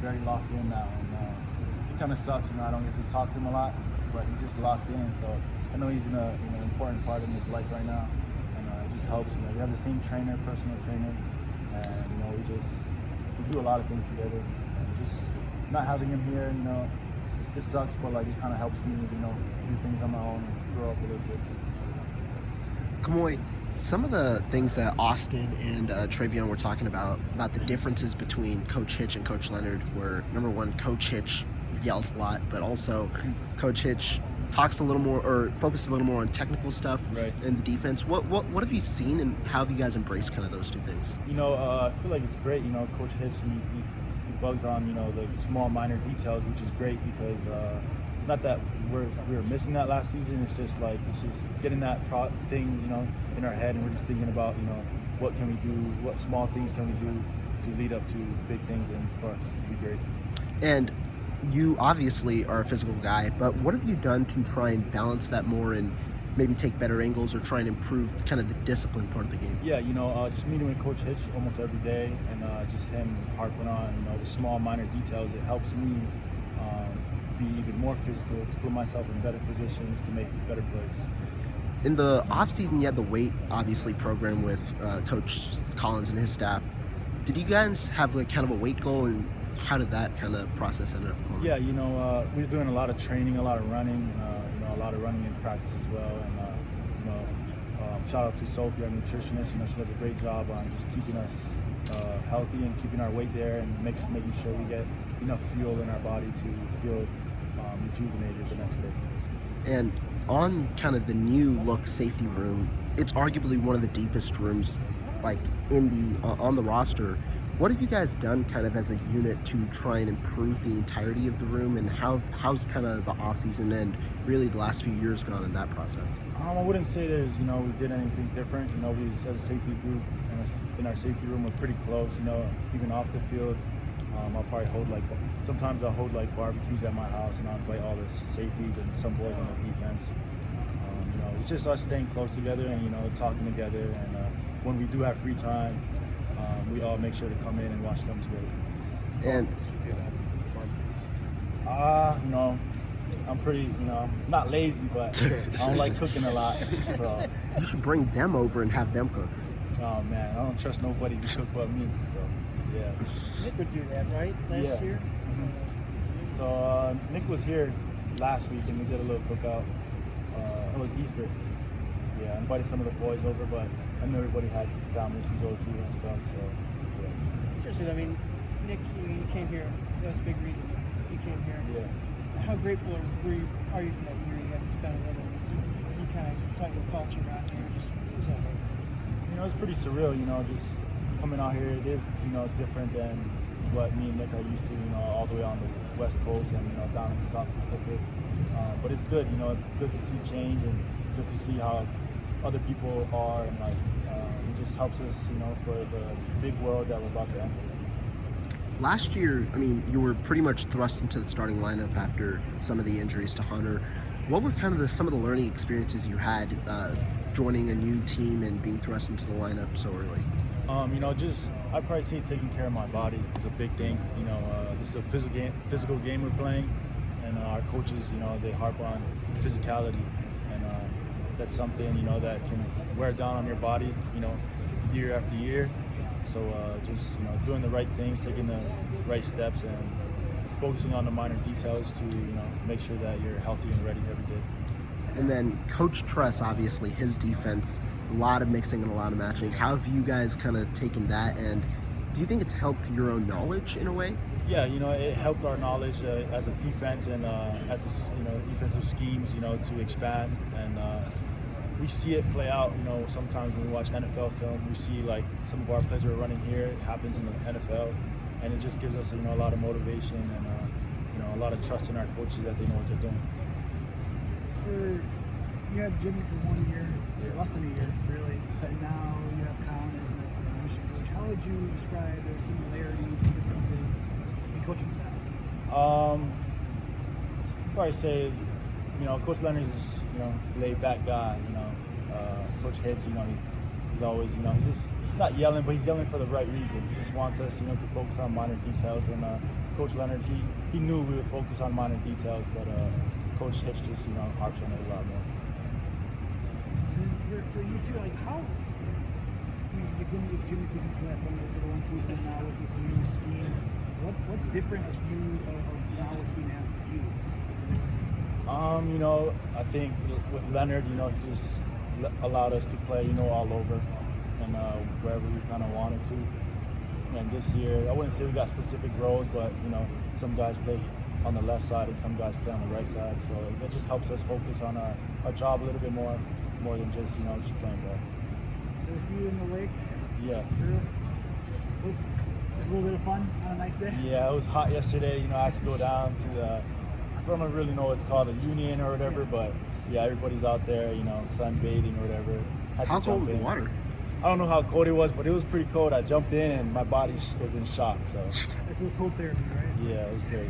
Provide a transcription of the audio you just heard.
very locked in now, and it kind of sucks. I don't get to talk to him a lot, but he's just locked in. So I know he's in a important part in his life right now, and it just helps. We have the same trainer, personal trainer, and we do a lot of things together. And just not having him here, it sucks, but like it kind of helps me, do things on my own and grow up a little bit. Kamo'i, some of the things that Austin and Travion were talking about the differences between Coach Hitch and Coach Leonhard were, number one, Coach Hitch yells a lot, but also Coach Hitch talks a little more or focuses a little more on technical stuff in the defense. What have you seen, and how have you guys embraced kind of those two things? I feel like it's great. Coach Hitch, he bugs on the small minor details, which is great because not that we were missing that last season. It's just getting that thing in our head, and we're just thinking about what can we do, what small things can we do to lead up to big things, and for us to be great. And you obviously are a physical guy, but what have you done to try and balance that more and maybe take better angles or try and improve kind of the discipline part of the game? Yeah, just meeting with Coach Hitch almost every day, and just him harping on the small minor details. It helps me be even more physical, to put myself in better positions to make better plays. In the offseason, you had the weight, obviously, program with Coach Collins and his staff. Did you guys have kind of a weight goal, and how did that kind of process end up going? Yeah, we were doing a lot of training, a lot of running, a lot of running in practice as well. And shout out to Sophie, our nutritionist. She does a great job on just keeping us healthy and keeping our weight there, and making sure we get enough fuel in our body to feel rejuvenated the next day. And on kind of the new look safety room, it's arguably one of the deepest rooms on the roster. What have you guys done kind of as a unit to try and improve the entirety of the room, and how's kind of the offseason and really the last few years gone in that process? I wouldn't say there's, we did anything different. We, as a safety group, in our safety room, we're pretty close. Even off the field, I'll probably sometimes I'll hold barbecues at my house, and I'll invite all the safeties and some boys on the defense. It's just us staying close together and, talking together. And when we do have free time, we all make sure to come in and watch film together. And I'm pretty, not lazy, but I don't like cooking a lot. So you should bring them over and have them cook. Oh man, I don't trust nobody to cook but me. So yeah. Nick would do that, right? Last year. Mm-hmm. So Nick was here last week, and we did a little cookout. It was Easter. Yeah, I invited some of the boys over, but I know everybody had families to go to and stuff. So yeah. Seriously, Nick, you came here. That was a big reason you came here. Yeah. How grateful are you for that year you got to spend with him? And he kind of taught you the culture around here. Just what was that like? It's pretty surreal. Just coming out here. It is different than what me and Nick are used to. All the way on the West Coast and down in the South Pacific. But it's good. It's good to see change and good to see how other people are, and it just helps us, for the big world that we're about to enter. Last year, you were pretty much thrust into the starting lineup after some of the injuries to Hunter. What were kind of some of the learning experiences you had joining a new team and being thrust into the lineup so early? I'd probably say taking care of my body is a big thing. This is a physical game we're playing, and our coaches, they harp on physicality, and that's something, that can wear down on your body, year after year. So just doing the right things, taking the right steps, and focusing on the minor details to make sure that you're healthy and ready every day. And then Coach Tress, obviously, his defense, a lot of mixing and a lot of matching. How have you guys kind of taken that, and do you think it's helped your own knowledge in a way? Yeah, it helped our knowledge as a defense and as defensive schemes, to expand, and we see it play out. Sometimes when we watch NFL film, we see some of our plays we're running here, it happens in the NFL, and it just gives us a lot of motivation and a lot of trust in our coaches that they know what they're doing. You had Jimmy for 1 year, less than a year, really, but now you have Colin as an acquisition coach. How would you describe their similarities and differences in coaching styles? Probably say, Coach Leonhard is, laid back guy. Coach Hitch, he's always, not yelling, but he's yelling for the right reason. He just wants us, you know, to focus on minor details. And Coach Leonhard, he knew we would focus on minor details, but Coach Hitch just, you know, harps on it a lot more. And for you too, like how you've been with Jimmy's defense for the one season, and now with this new scheme, what's different of you of now what's being asked of you within this scheme? You know, I think with Leonhard, you know, he just allowed us to play, you know, all over and wherever we kind of wanted to. And this year, I wouldn't say we got specific roles, but you know, some guys play on the left side and some guys play on the right side. So it just helps us focus on our job a little bit more than just, you know, just playing ball. Did I see you in the lake? Yeah. Early? Just a little bit of fun on a nice day? Yeah, it was hot yesterday. You know, I had to go down to the, I don't really know what it's called, a union or whatever, but yeah, everybody's out there, you know, sunbathing or whatever. How cold was the water? I don't know how cold it was, but it was pretty cold. I jumped in and my body was in shock. So That's a little cold therapy, right? yeah, it was great.